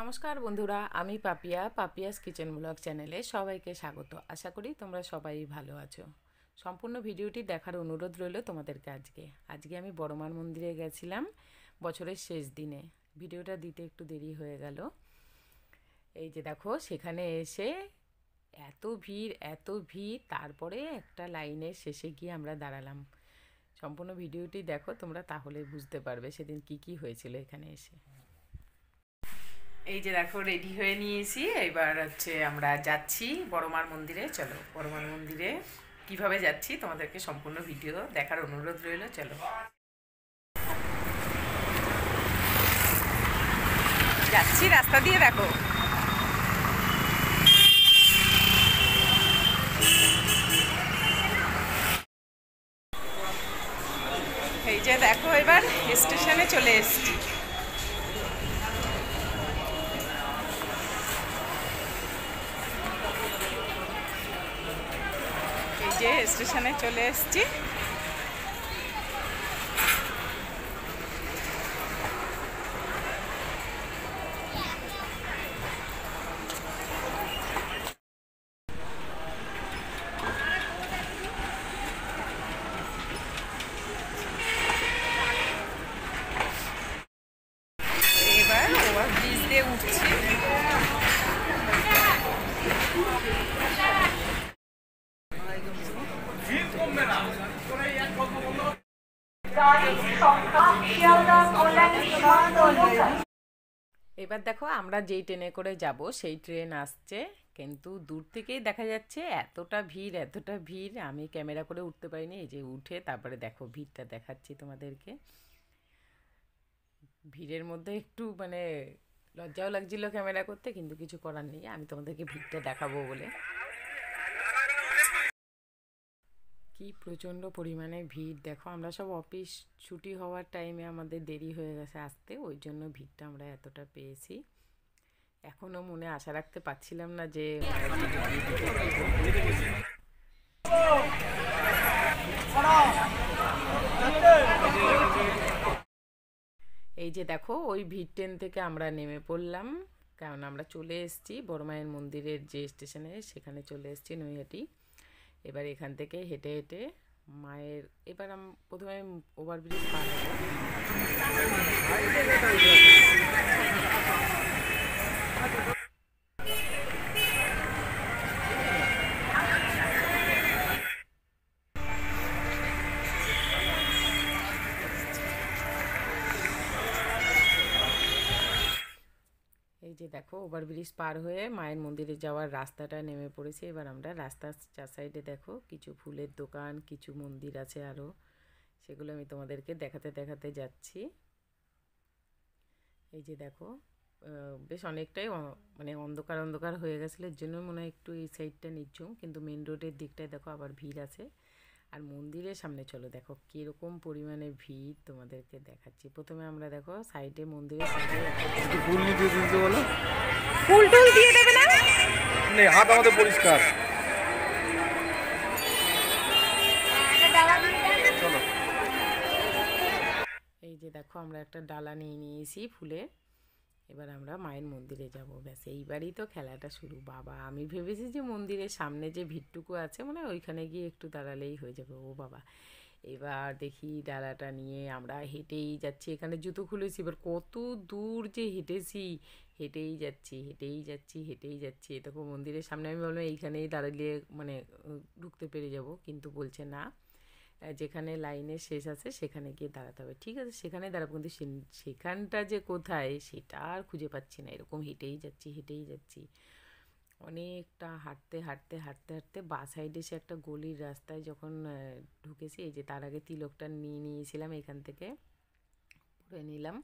নমস্কার বন্ধুরা, আমি পাপিয়াস কিচেন ব্লগ চ্যানেলে সবাইকে স্বাগত। আশা করি তোমরা সবাই ভালো আছো। সম্পূর্ণ ভিডিওটি দেখার অনুরোধ রইল তোমাদেরকে। আজকে আমি বড়মার মন্দিরে গেছিলাম বছরের শেষ দিনে। ভিডিওটা দিতে একটু দেরি হয়ে গেল। এই যে দেখো, সেখানে এসে এত ভিড়, তারপরে একটা লাইনের শেষে গিয়ে আমরা দাঁড়ালাম। সম্পূর্ণ ভিডিওটি দেখো তোমরা, তাহলে বুঝতে পারবে সেদিন কি হয়েছিল এখানে এসে। এই যে দেখো, রেডি হয়ে নিয়েছি। এবার আমরা যাচ্ছি বড়মার মন্দিরে। চলো, বড়মার মন্দিরে কিভাবে যাচ্ছি তোমাদেরকে সম্পূর্ণ ভিডিও দেখার অনুরোধ রইল। চলো, যাচ্ছি রাস্তা দিয়ে। দেখো, এই যে দেখো, এবার স্টেশনে চলে এসেছি। স্টেশনে চলে এসেছি। এবার ওভারব্রিজ দিয়ে উঠছি। এবার দেখো, আমরা যেই ট্রেনে করে যাব সেই ট্রেন আসছে, কিন্তু দূর থেকেই দেখা যাচ্ছে এতটা ভিড়। আমি ক্যামেরা করে উঠতে পারিনি। এই যে উঠে তারপরে দেখো ভিড়টা দেখাচ্ছি তোমাদেরকে। ভিড়ের মধ্যে একটু লজ্জাও লাগছিল ক্যামেরা করতে, কিন্তু কিছু করার নেই, আমি তোমাদেরকে ভিড়টা দেখাবো বলে। কি প্রচণ্ড পরিমাণে ভিড় দেখো। আমরা সব অফিস ছুটি হওয়ার টাইমে আমাদের দেরি হয়ে গেছে আসতে, ওই জন্য ভিড়টা আমরা এতটা পেয়েছি। এখনও মনে আশা রাখতে পারছিলাম না যে এই যে দেখো, ওই ভিড় ট্রেন থেকে আমরা নেমে পড়লাম, কারণ আমরা চলে এসেছি বড়মায়ের মন্দিরের যে স্টেশনে, সেখানে চলে এসেছি নৈহাটি। এবার এখান থেকে হেঁটে হেঁটে মায়ের, এবার প্রথমে ওভারব্রিজ পার হবো। এই যে দেখো, ওভারব্রিজ পার হয়ে মায়ের মন্দিরে যাওয়ার রাস্তাটা নেমে পড়েছে। এবার আমরা রাস্তার চার সাইডে দেখো কিছু ফুলের দোকান, কিছু মন্দির আছে আরও, সেগুলো আমি তোমাদেরকে দেখাতে যাচ্ছি। এই যে দেখো, বেশ অনেকটাই অন্ধকার হয়ে গেছিলো, এর জন্য মনে হয় একটু এই সাইডটা নিচ্ছুম, কিন্তু মেন রোডের দিকটায় দেখো আবার ভিড় আছে। আর মন্দিরের সামনে চলো, দেখো কীরকম পরিমাণে ভিড় তোমাদেরকে দেখাচ্ছি। প্রথমে আমরা দেখো সাইডে মন্দিরের সাইডে ফুল দিয়ে দিতে বলো। ফুল টুল দিয়ে দেবে না, হাত আমাদের পরিষ্কার। চলো, এই যে দেখো, আমরা একটা ডালা নিয়ে নিয়েছি ফুলের। এবার আমরা মায়ের মন্দিরে যাব। ব্যাস, এইবারই তো খেলাটা শুরু। বাবা, আমি ভেবেছি যে মন্দিরের সামনে যে ভিড়টুকু আছে ওইখানে গিয়ে একটু দাঁড়ালেই হয়ে যাবে। ও বাবা, এবার দেখি ডালাটা নিয়ে আমরা হেঁটেই যাচ্ছি। এখানে জুতো খুলেছি, এবার কত দূর যে হেঁটেই যাচ্ছি। দেখো মন্দিরের সামনে, আমি বললাম এইখানেই দাঁড়ালে ঢুকতে পেরে যাব, কিন্তু বলছে না, যেখানে লাইনের শেষ আছে সেখানে গিয়ে দাঁড়াতে হবে। ঠিক আছে, সেখানে দাঁড়াবো, কিন্তু সেখানটা যে কোথায় সেটা আর খুঁজে পাচ্ছি না। এরকম হেঁটেই যাচ্ছি। অনেকটা হাঁটতে বা সাইডে সে একটা গলির রাস্তায় যখন ঢুকেছি, এই যে তার আগে তিলকটা নিয়ে নিয়েছিলাম, এখান থেকে পরে নিলাম।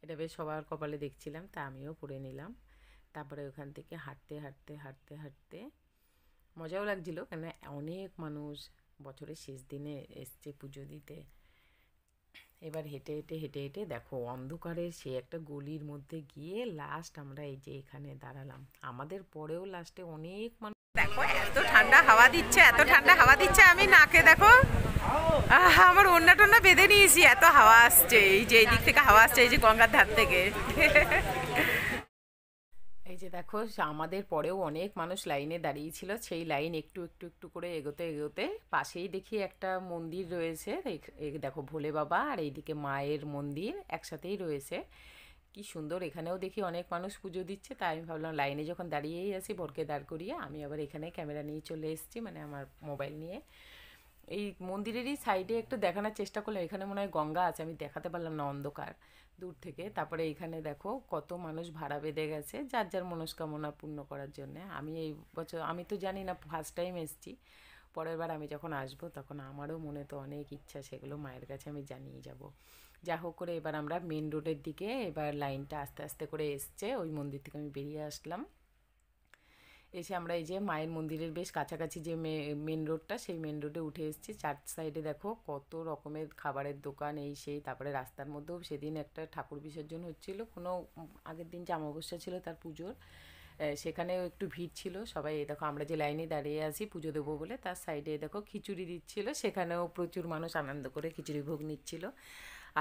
এটা বেশ সবার কপালে দেখছিলাম, তা আমিও পরে নিলাম। তারপরে ওখান থেকে হাঁটতে মজাও লাগছিল, কেন অনেক মানুষ বছরের শেষ দিনে এসছে পুজো দিতে। এবার হেঁটে দেখো অন্ধকারের সে একটা গলির মধ্যে গিয়ে লাস্ট আমরা এই যে এখানে দাঁড়ালাম। আমাদের পরেও লাস্টে অনেক মানুষ। দেখো, এত ঠান্ডা হাওয়া দিচ্ছে, আমি নাকে দেখো আমার ওড়না টোন্না বেঁধে নিয়েছি, এত হাওয়া আসছে। এই যে এই দিক থেকে হাওয়া আসছে, এই যে গঙ্গার ধার থেকে। এই যে দেখো আমাদের পরেও অনেক মানুষ লাইনে দাঁড়িয়েছিল, সেই লাইন একটু একটু একটু করে এগোতে এগোতে পাশেই দেখি একটা মন্দির রয়েছে। এই দেখো ভোলে বাবা আর এইদিকে মায়ের মন্দির একসাথেই রয়েছে। কি সুন্দর, এখানেও দেখি অনেক মানুষ পুজো দিচ্ছে। তাই আমি ভাবলাম লাইনে যখন দাঁড়িয়েই আছি বরকে দাঁড় করিয়ে আমি আবার এখানে ক্যামেরা নিয়ে চলে এসেছি, মানে আমার মোবাইল নিয়ে। এই মন্দিরেরই সাইডে একটু দেখানোর চেষ্টা করলাম, এখানে মনে হয় গঙ্গা আছে, আমি দেখাতে পারলাম না অন্ধকার দূর থেকে। তারপরে এখানে দেখো কত মানুষ ভাড়া বেঁধে গেছে যার যার মনস্কামনা পূর্ণ করার জন্যে। আমি এই বছর, আমি তো জানি না, ফার্স্ট টাইম এসেছি। পরের বার আমি যখন আসবো তখন আমারও মনে তো অনেক ইচ্ছা, সেগুলো মায়ের কাছে আমি জানিয়ে যাব। যা হোক করে এবার আমরা মেন রোডের দিকে, এবার লাইনটা আস্তে আস্তে করে এসছে, ওই মন্দির থেকে আমি বেরিয়ে আসলাম। এসে আমরা এই যে মায়ের মন্দিরের বেশ কাছাকাছি যে মেন রোডটা, সেই মেন রোডে উঠে এসেছি। চার সাইডে দেখো কত রকমের খাবারের দোকান, এই সেই। তারপরে রাস্তার মধ্যেও সেদিন একটা ঠাকুর বিসর্জন হচ্ছিল, কোনো আগের দিন যে অমাবস্যা ছিল তার পুজোর, সেখানেও একটু ভিড় ছিল। সবাই এই দেখো আমরা যে লাইনে দাঁড়িয়ে আছি পুজো দেবো বলে, তার সাইডে দেখো খিচুড়ি দিচ্ছিল, সেখানেও প্রচুর মানুষ আনন্দ করে খিচুড়ি ভোগ নিচ্ছিল,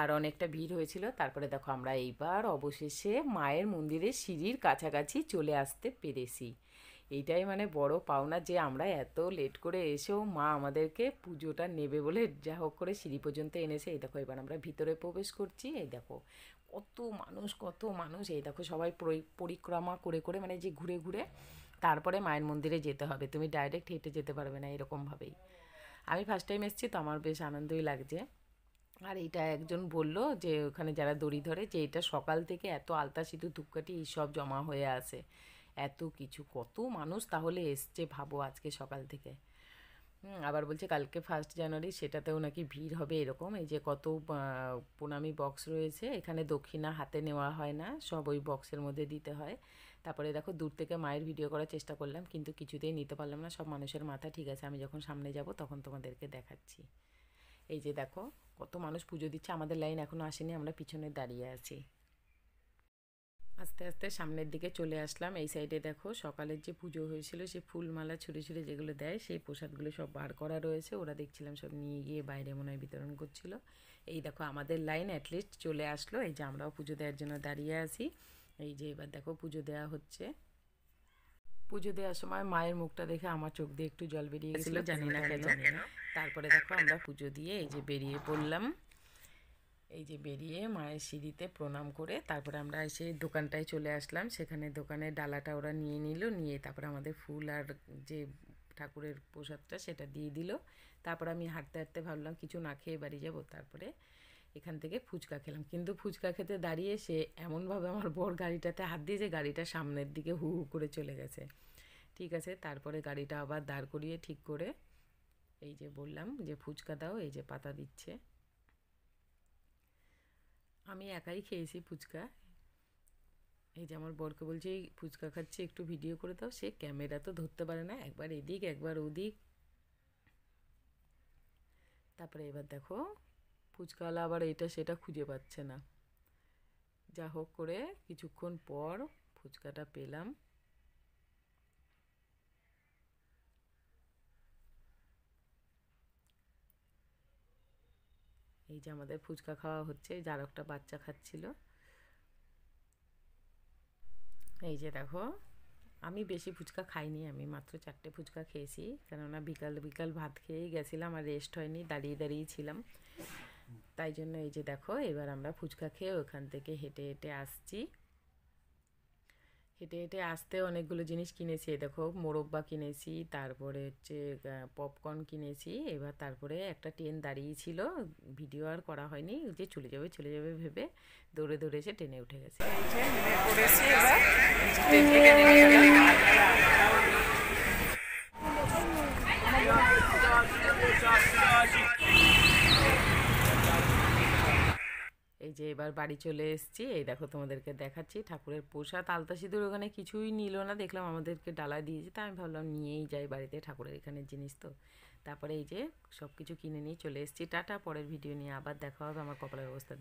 আর অনেকটা ভিড় হয়েছিল। তারপরে দেখো আমরা এইবার অবশেষে মায়ের মন্দিরের সিঁড়ির কাছাকাছি চলে আসতে পেরেছি। এইটাই মানে বড় পাওনা, যে আমরা এত লেট করে এসেও মা আমাদেরকে পুজোটা নেবে বলে যা হোক করে সিঁড়ি পর্যন্ত এনেছে। এই দেখো এবার আমরা ভিতরে প্রবেশ করছি। এই দেখো কত মানুষ কত মানুষ, এই দেখো সবাই পরিক্রমা করে করে, মানে যে ঘুরে ঘুরে তারপরে মায়ের মন্দিরে যেতে হবে, তুমি ডাইরেক্ট হেঁটে যেতে পারবে না, এরকমভাবেই। আমি ফার্স্ট টাইম এসেছি তো আমার বেশ আনন্দই লাগছে। আর এইটা একজন বলল যে ওখানে যারা দড়ি ধরে, যে এটা সকাল থেকে এত আলতা সিঁদুর ধূপকাঠি এইসব জমা হয়ে আছে, এত কিছু, কত মানুষ তাহলে এসছে ভাবো আজকে সকাল থেকে। আবার বলছে কালকে 1 জানুয়ারি, সেটাতেও নাকি ভিড় হবে এরকম। এই যে কত প্রণামী বক্স রয়েছে, এখানে দক্ষিণা হাতে নেওয়া হয় না, সব ওই বক্সের মধ্যে দিতে হয়। তারপরে দেখো দূর থেকে মায়ের ভিডিও করার চেষ্টা করলাম, কিন্তু কিছুতেই নিতে পারলাম না, সব মানুষের মাথা ঠিক আছে, আমি যখন সামনে যাব তখন তোমাদেরকে দেখাচ্ছি। এই যে দেখো কত মানুষ পুজো দিচ্ছে, আমাদের লাইন এখনও আসেনি, আমরা পিছনে দাঁড়িয়ে আছি। আস্তে আস্তে সামনের দিকে চলে আসলাম। এই সাইডে দেখো সকালের যে পুজো হয়েছিল, সে ফুলমালা ছুঁড়ে ছুঁড়ে যেগুলো দেয়, সেই প্রসাদগুলো সব বার করা রয়েছে, ওরা দেখছিলাম সব নিয়ে গিয়ে বাইরে মনে হয় বিতরণ করছিল। এই দেখো আমাদের লাইন অ্যাটলিস্ট চলে আসলো, এই যে আমরাও পুজো দেওয়ার জন্য দাঁড়িয়ে আছি। এই যে এবার দেখো পুজো দেওয়া হচ্ছে। পুজো দেওয়ার সময় মায়ের মুখটা দেখে আমার চোখ দিয়ে একটু জল বেরিয়ে গেছিলো, জানি না কেন। তারপরে দেখো আমরা পুজো দিয়ে এই যে বেরিয়ে পড়লাম। এই যে বেরিয়ে মায়ের সিঁড়িতে প্রণাম করে তারপরে আমরা এসে দোকানটায় চলে আসলাম। সেখানে দোকানের ডালাটা ওরা নিয়ে নিল, নিয়ে তারপরে আমাদের ফুল আর যে ঠাকুরের প্রসাদটা সেটা দিয়ে দিল। তারপর আমি হাঁটতে হাঁটতে ভাবলাম কিছু না খেয়ে বাড়ি যাব। তারপরে এখান থেকে ফুচকা খেলাম, কিন্তু ফুচকা খেতে দাঁড়িয়ে সে এমনভাবে আমার বর গাড়িটাতে হাত দিয়ে যে গাড়িটা সামনের দিকে হু হু করে চলে গেছে। ঠিক আছে, তারপরে গাড়িটা আবার দাঁড় করিয়ে ঠিক করে এই যে বললাম যে ফুচকা দাও, এই যে পাতা দিচ্ছে। আমি একাই খেয়েছি ফুচকা। এই যে আমার বরকে বলছি এই ফুচকা খাচ্ছি একটু ভিডিও করে দাও, সে ক্যামেরা তো ধরতে পারে না, একবার এদিক একবার ওদিক। তারপরে এবার দেখো ফুচকাওয়ালা আবার এটা সেটা খুঁজে পাচ্ছে না। যা হোক করে কিছুক্ষণ পর ফুচকাটা পেলাম। এই যে আমাদের ফুচকা খাওয়া হচ্ছে, যার একটা বাচ্চা খাচ্ছিল। এই যে দেখো আমি বেশি ফুচকা খাইনি, আমি মাত্র 4টে ফুচকা খেয়েছি, কেননা বিকাল বিকাল ভাত খেয়েই গেছিলাম আর রেস্ট হয়নি, দাঁড়িয়ে দাঁড়িয়ে ছিলাম, তাই জন্য। এই যে দেখো এবার আমরা ফুচকা খেয়ে ওখান থেকে হেঁটে হেঁটে আসছি। হেঁটে হেঁটে আসতে অনেকগুলো জিনিস কিনেছি, দেখো মোরব্বা কিনেছি, তারপরে হচ্ছে পপকর্ন কিনেছি। এবার তারপরে একটা ট্রেন দাঁড়িয়েছিল, ভিডিও আর করা হয়নি, যে চলে যাবে চলে যাবে ভেবে দৌড়ে দৌড়ে এসে ট্রেনে উঠে গেছে। ট্রেন থেকে নেমে গেলাম। এই যে এবার বাড়ি চলে এসেছি। এই দেখো তোমাদেরকে দেখাচ্ছি ঠাকুরের প্রসাদ, আলতা সিঁদুর ওখানে কিছুই নিল না, দেখলাম আমাদেরকে ডালা দিয়েছে, তা আমি ভাবলাম নিয়েই যাই বাড়িতে, ঠাকুরের এখানের জিনিস তো। তারপরে এই যে সব কিছু কিনে নিয়ে চলে এসেছি। টাটা, পরের ভিডিও নিয়ে আবার দেখা হবে, আমার কপালের অবস্থা।